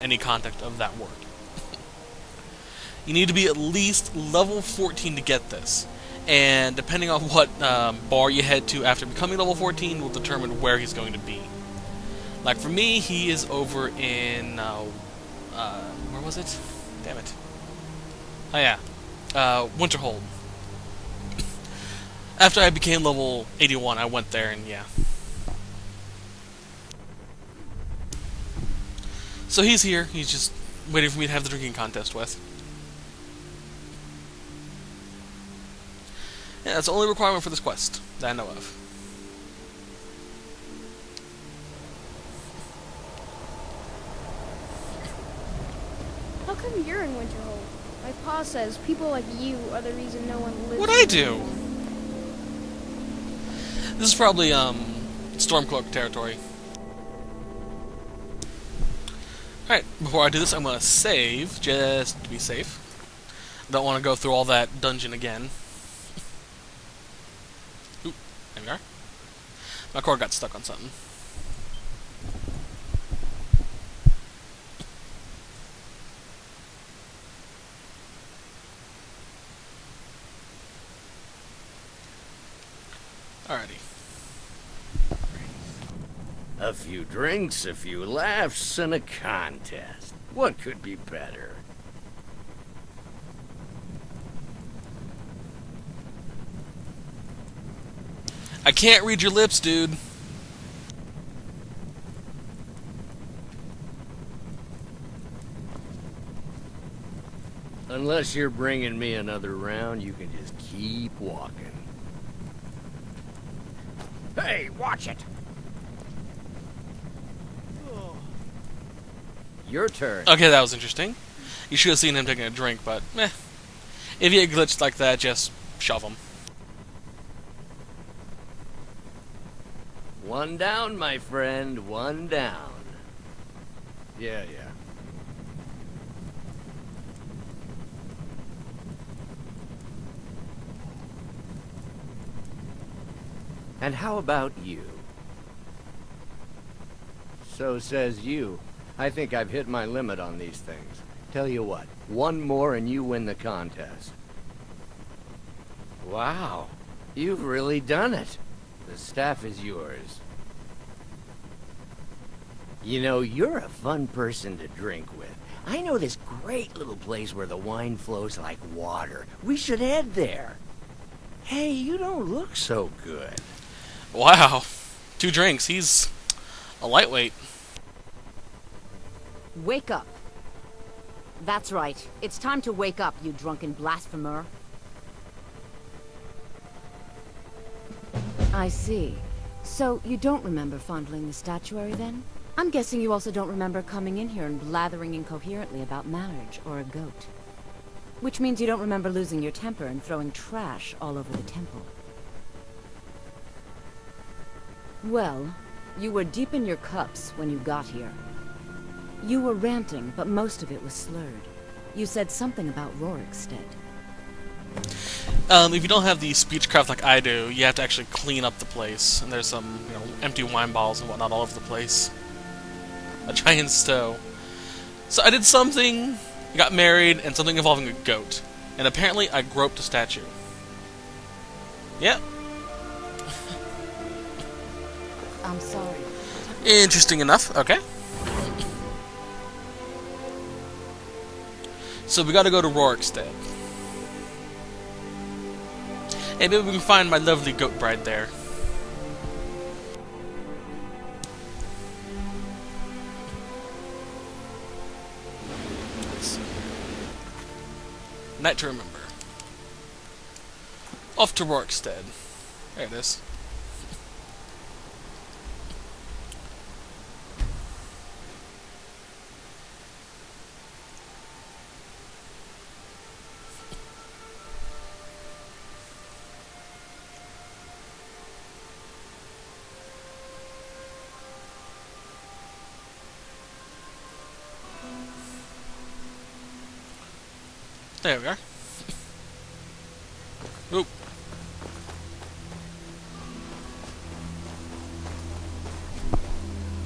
any context of that word. You need to be at least level 14 to get this. And depending on what bar you head to after becoming level 14 will determine where he's going to be. Like for me, he is over in... where was it? Damn it. Oh yeah. Winterhold. After I became level 81, I went there and yeah. So he's here. He's just waiting for me to have the drinking contest with. Yeah, that's the only requirement for this quest that I know of. How come you're in Winterhold? My pa says people like you are the reason no one lives. What'd I do? This is probably Stormcloak territory. Alright, before I do this, I'm gonna save just to be safe. Don't want to go through all that dungeon again. Oop, there we are. My cord got stuck on something. Alrighty. A few drinks, a few laughs, and a contest. What could be better? I can't read your lips, dude. Unless you're bringing me another round, you can just keep walking. Hey, watch it! Your turn. Okay, that was interesting. You should have seen him taking a drink, but meh. If you get glitched like that, just shove him. One down, my friend. One down. Yeah. And how about you? So says you. I think I've hit my limit on these things. Tell you what, one more and you win the contest. Wow, you've really done it. The staff is yours. You know, you're a fun person to drink with. I know this great little place where the wine flows like water. We should head there. Hey, you don't look so good. Wow. 2 drinks. He's a lightweight. Wake up. That's right. It's time to wake up, you drunken blasphemer. I see. So, you don't remember fondling the statuary, then? I'm guessing you also don't remember coming in here and blathering incoherently about marriage or a goat. Which means you don't remember losing your temper and throwing trash all over the temple. Well, you were deep in your cups when you got here. You were ranting, but most of it was slurred. You said something about Rorikstead. If you don't have the speechcraft like I do, you have to actually clean up the place. And there's some, empty wine bottles and whatnot all over the place. A giant stove. So I did something, got married, and something involving a goat. And apparently I groped a statue. Yep. I'm sorry. Interesting enough. Okay. So we gotta go to Rorikstead. Hey, maybe we can find my lovely goat bride there. Let's see. Night to remember. Off to Rorikstead. There it is. There we are. Oop.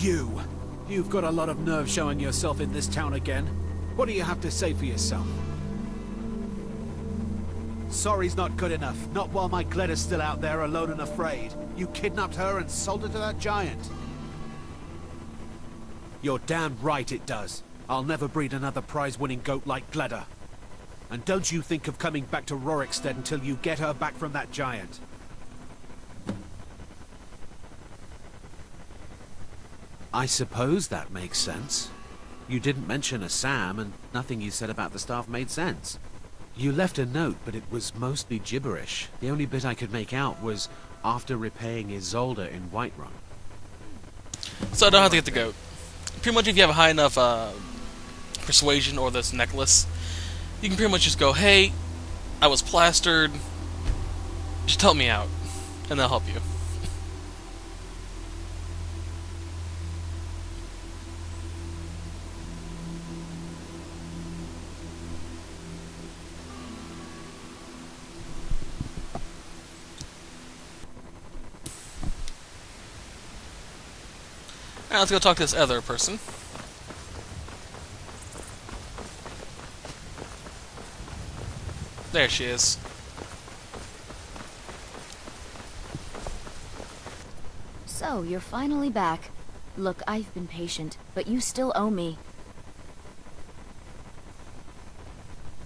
You! You've got a lot of nerve showing yourself in this town again. What do you have to say for yourself? Sorry's not good enough. Not while my Gleda's still out there alone and afraid. You kidnapped her and sold her to that giant. You're damn right it does. I'll never breed another prize-winning goat like Gleda. And don't you think of coming back to Rorikstead until you get her back from that giant. I suppose that makes sense. You didn't mention a Sam, and nothing you said about the staff made sense. You left a note, but it was mostly gibberish. The only bit I could make out was after repaying Isolde in Whiterun. So I don't have to get the goat. Pretty much if you have a high enough persuasion or this necklace, you can pretty much just go, hey, I was plastered, just help me out, and they'll help you. Now let's go talk to this other person. There she is. So, you're finally back. Look, I've been patient, but you still owe me.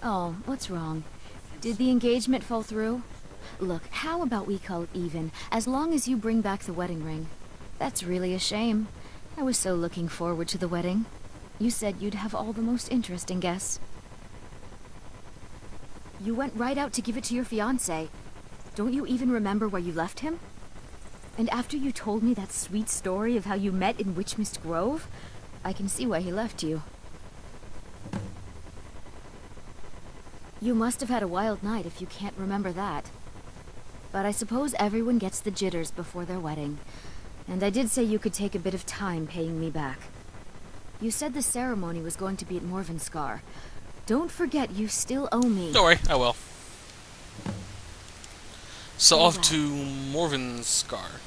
Oh, what's wrong? Did the engagement fall through? Look, how about we call it even, as long as you bring back the wedding ring? That's really a shame. I was so looking forward to the wedding. You said you'd have all the most interesting guests. You went right out to give it to your fiancé. Don't you even remember where you left him? And after you told me that sweet story of how you met in Witchmist Grove, I can see why he left you. You must have had a wild night if you can't remember that. But I suppose everyone gets the jitters before their wedding. And I did say you could take a bit of time paying me back. You said the ceremony was going to be at Morvenskar. Don't forget you still owe me. Don't worry, I will. So off to Morvenskar.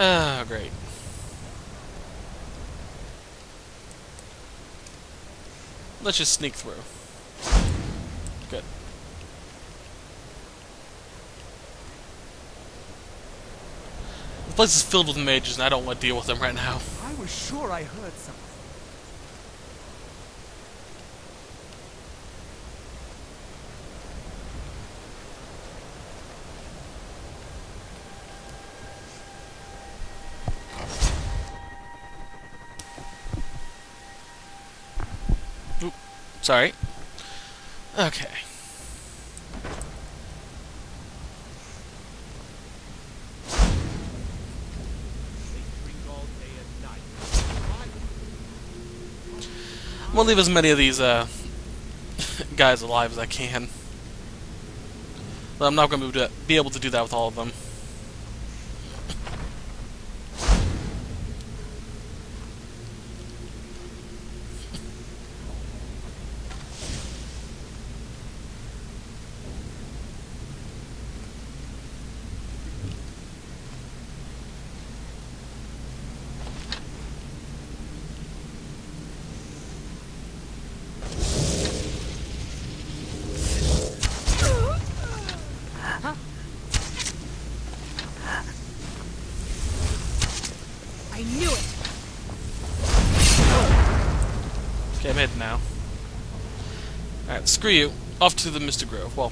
Ah, great. Let's just sneak through. Good. The place is filled with mages, and I don't want to deal with them right now. I was sure I heard something. Oop. Sorry. Okay. I'm gonna leave as many of these guys alive as I can. But I'm not gonna be able to do that with all of them. I knew it! Okay, I'm heading now. Alright, screw you. Off to the Mr. Grove. Well,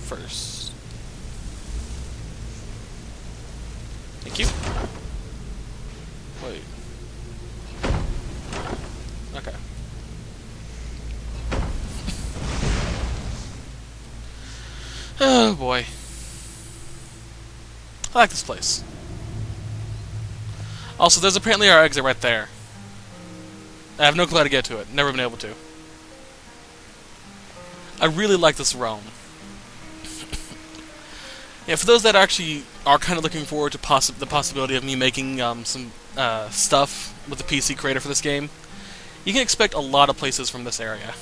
first. Thank you. Wait. Okay. Oh boy. I like this place. Also, there's apparently our exit right there. I have no clue how to get to it. Never been able to. I really like this realm. Yeah, for those that actually are kind of looking forward to the possibility of me making some stuff with the PC creator for this game, you can expect a lot of places from this area.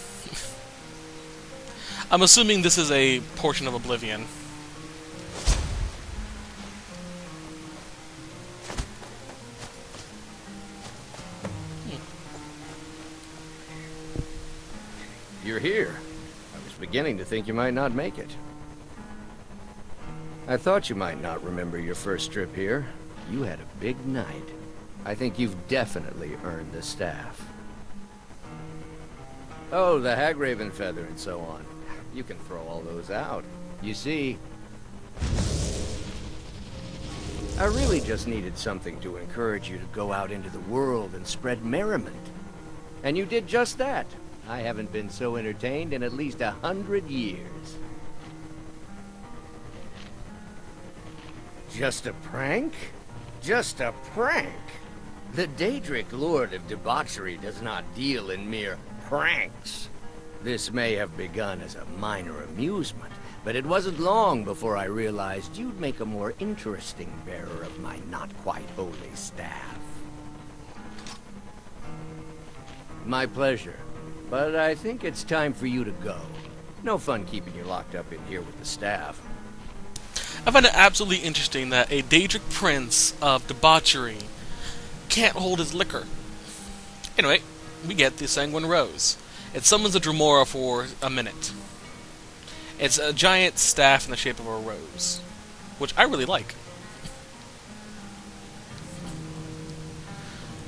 I'm assuming this is a portion of Oblivion. You're here. I was beginning to think you might not make it. I thought you might not remember your first trip here. You had a big night. I think you've definitely earned the staff. Oh, the Hagraven feather and so on. You can throw all those out. You see, I really just needed something to encourage you to go out into the world and spread merriment. And you did just that. I haven't been so entertained in at least 100 years. Just a prank? Just a prank? The Daedric Lord of Debauchery does not deal in mere pranks. This may have begun as a minor amusement, but it wasn't long before I realized you'd make a more interesting bearer of my not-quite-holy staff. My pleasure, but I think it's time for you to go. No fun keeping you locked up in here with the staff. I find it absolutely interesting that a Daedric prince of debauchery can't hold his liquor. Anyway, we get the Sanguine Rose. It summons a Dremora for a minute. It's a giant staff in the shape of a rose, which I really like.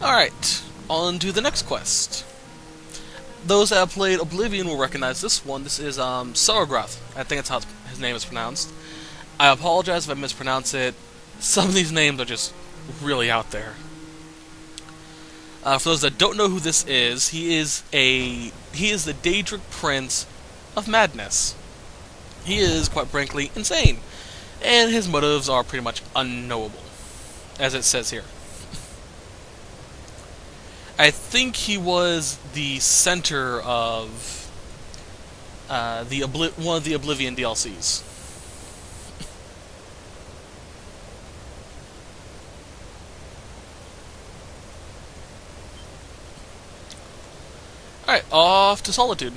Alright, on to the next quest. Those that have played Oblivion will recognize this one. This is Sargoth. I think that's how his name is pronounced. I apologize if I mispronounce it. Some of these names are just really out there. For those that don't know who this is, he is the Daedric Prince of Madness. He is, quite frankly, insane, and his motives are pretty much unknowable, as it says here. I think he was the center of one of the Oblivion DLCs. Alright, off to Solitude.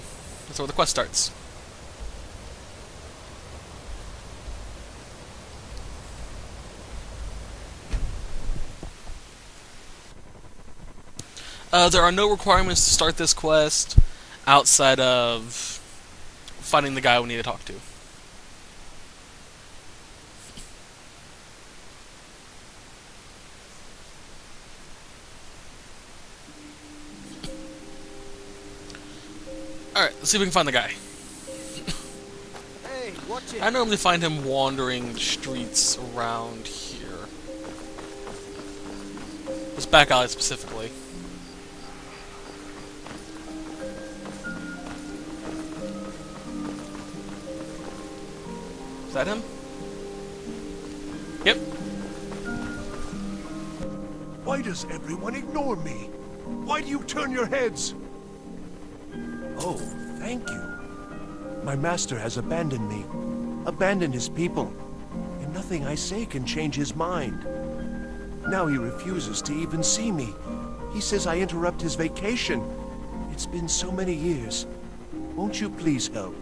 That's where the quest starts. There are no requirements to start this quest outside of finding the guy we need to talk to. Alright, let's see if we can find the guy. Hey, watch it. I normally find him wandering the streets around here. This back alley specifically. Is that him? Yep. Why does everyone ignore me? Why do you turn your heads? Oh, thank you. My master has abandoned me, abandoned his people, and nothing I say can change his mind. Now he refuses to even see me. He says I interrupt his vacation. It's been so many years. Won't you please help?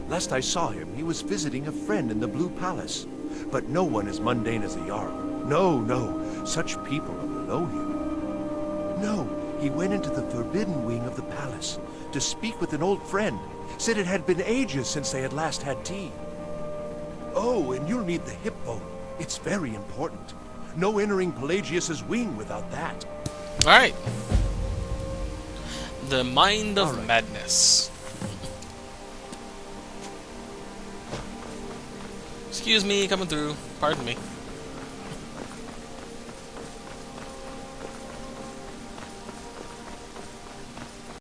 Last I saw him, he was visiting a friend in the Blue Palace. But no one as mundane as the Jarl. No, no, such people are below him. No. He went into the forbidden wing of the palace to speak with an old friend. Said it had been ages since they had last had tea. Oh, and you'll need the hip bone. It's very important. No entering Pelagius's wing without that. Alright. The Mind of Madness. Excuse me, coming through. Pardon me.